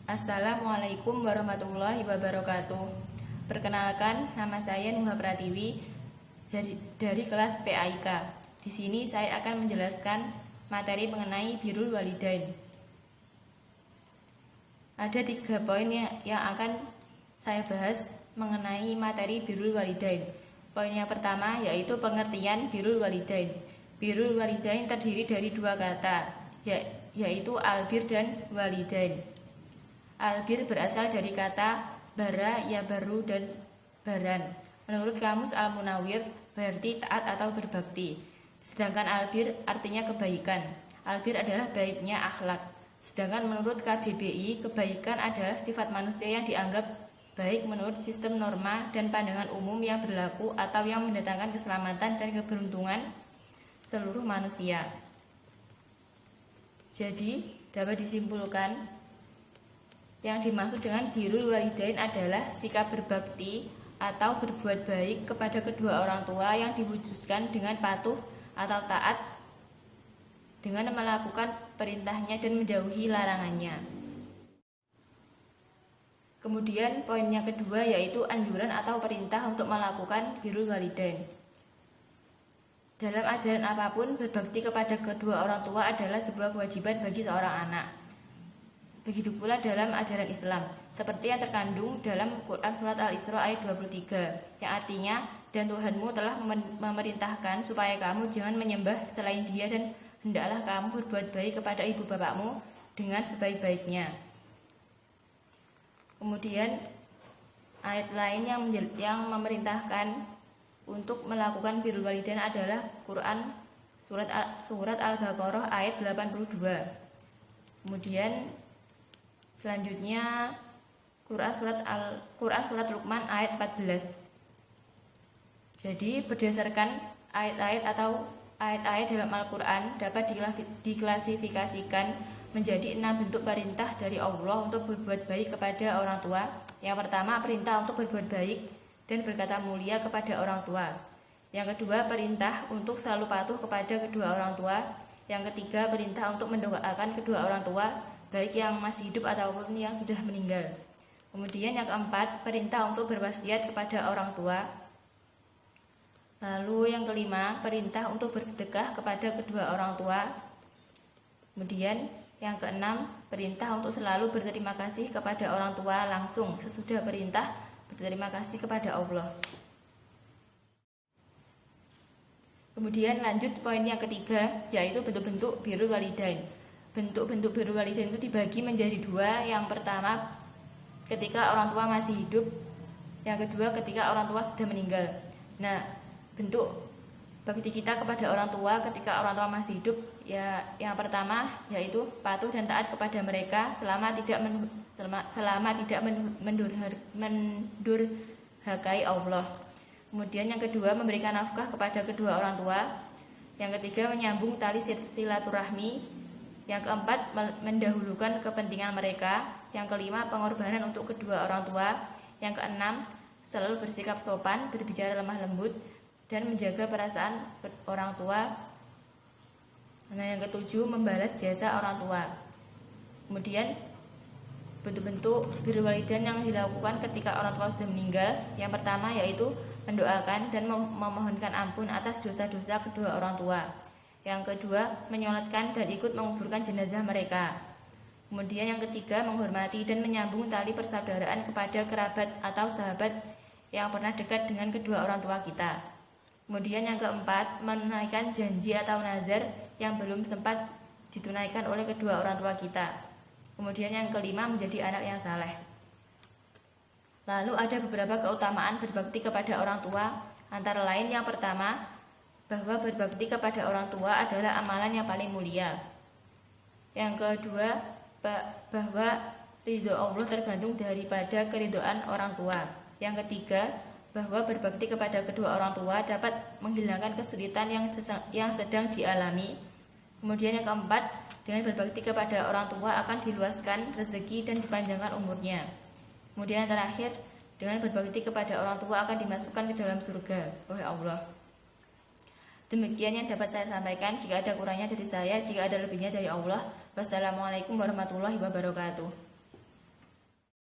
Assalamualaikum warahmatullahi wabarakatuh. Perkenalkan, nama saya Nuha Pratiwi dari kelas PAIK. Di sini saya akan menjelaskan materi mengenai birrul walidain. Ada 3 poin yang akan saya bahas mengenai materi birrul walidain. Poin yang pertama yaitu pengertian birrul walidain. Birrul walidain terdiri dari 2 kata, yaitu albir dan walidain. Albir berasal dari kata bara, yabaru, dan baran. Menurut Kamus Al-Munawwir berarti taat atau berbakti. Sedangkan albir artinya kebaikan. Albir adalah baiknya akhlak. Sedangkan menurut KBBI, kebaikan adalah sifat manusia yang dianggap baik menurut sistem norma dan pandangan umum yang berlaku atau yang mendatangkan keselamatan dan keberuntungan seluruh manusia. Jadi, dapat disimpulkan yang dimaksud dengan birrul walidain adalah sikap berbakti atau berbuat baik kepada kedua orang tua yang diwujudkan dengan patuh atau taat dengan melakukan perintahnya dan menjauhi larangannya. Kemudian poin yang kedua yaitu anjuran atau perintah untuk melakukan birrul walidain. Dalam ajaran apapun, berbakti kepada kedua orang tua adalah sebuah kewajiban bagi seorang anak. Begitu pula dalam ajaran Islam, seperti yang terkandung dalam Quran Surat Al-Isra ayat 23, yang artinya, dan Tuhanmu telah memerintahkan supaya kamu jangan menyembah selain Dia dan hendaklah kamu berbuat baik kepada ibu bapakmu dengan sebaik-baiknya. Kemudian ayat lain yang memerintahkan untuk melakukan birrul walidain adalah Quran Surat Al-Baqarah ayat 82. Kemudian selanjutnya Quran Surat Luqman ayat 14. Jadi berdasarkan ayat-ayat dalam Al-Quran dapat diklasifikasikan menjadi 6 bentuk perintah dari Allah untuk berbuat baik kepada orang tua. Yang pertama, perintah untuk berbuat baik dan berkata mulia kepada orang tua. Yang kedua, perintah untuk selalu patuh kepada kedua orang tua. Yang ketiga, perintah untuk mendoakan kedua orang tua baik yang masih hidup ataupun yang sudah meninggal. Kemudian yang keempat, perintah untuk berwasiat kepada orang tua. Lalu yang kelima, perintah untuk bersedekah kepada kedua orang tua. Kemudian yang keenam, perintah untuk selalu berterima kasih kepada orang tua langsung sesudah perintah berterima kasih kepada Allah. Kemudian lanjut poin yang ketiga, yaitu bentuk-bentuk birrul walidain. Bentuk-bentuk birrul walidain itu dibagi menjadi 2. Yang pertama, ketika orang tua masih hidup. Yang kedua, ketika orang tua sudah meninggal. Nah, bentuk bakti kita kepada orang tua ketika orang tua masih hidup, ya yang pertama yaitu patuh dan taat kepada mereka selama tidak mendurhakai Allah. Kemudian yang kedua, memberikan nafkah kepada kedua orang tua. Yang ketiga, menyambung tali silaturahmi. Yang keempat, mendahulukan kepentingan mereka. Yang kelima, pengorbanan untuk kedua orang tua. Yang keenam, selalu bersikap sopan, berbicara lemah lembut, dan menjaga perasaan orang tua. Nah, yang ketujuh, membalas jasa orang tua. Kemudian bentuk-bentuk birrul walidain yang dilakukan ketika orang tua sudah meninggal. Yang pertama yaitu mendoakan dan memohonkan ampun atas dosa-dosa kedua orang tua. Yang kedua, menyolatkan dan ikut menguburkan jenazah mereka. Kemudian yang ketiga, menghormati dan menyambung tali persaudaraan kepada kerabat atau sahabat yang pernah dekat dengan kedua orang tua kita. Kemudian yang keempat, menunaikan janji atau nazar yang belum sempat ditunaikan oleh kedua orang tua kita. Kemudian yang kelima, menjadi anak yang saleh. Lalu ada beberapa keutamaan berbakti kepada orang tua, antara lain yang pertama, bahwa berbakti kepada orang tua adalah amalan yang paling mulia. Yang kedua, bahwa ridho Allah tergantung daripada keridhaan orang tua. Yang ketiga, bahwa berbakti kepada kedua orang tua dapat menghilangkan kesulitan yang sedang dialami. Kemudian yang keempat, dengan berbakti kepada orang tua akan diluaskan rezeki dan dipanjangkan umurnya. Kemudian yang terakhir, dengan berbakti kepada orang tua akan dimasukkan ke dalam surga oleh Allah. Demikian yang dapat saya sampaikan. Jika ada kurangnya dari saya, jika ada lebihnya dari Allah. Wassalamualaikum warahmatullahi wabarakatuh.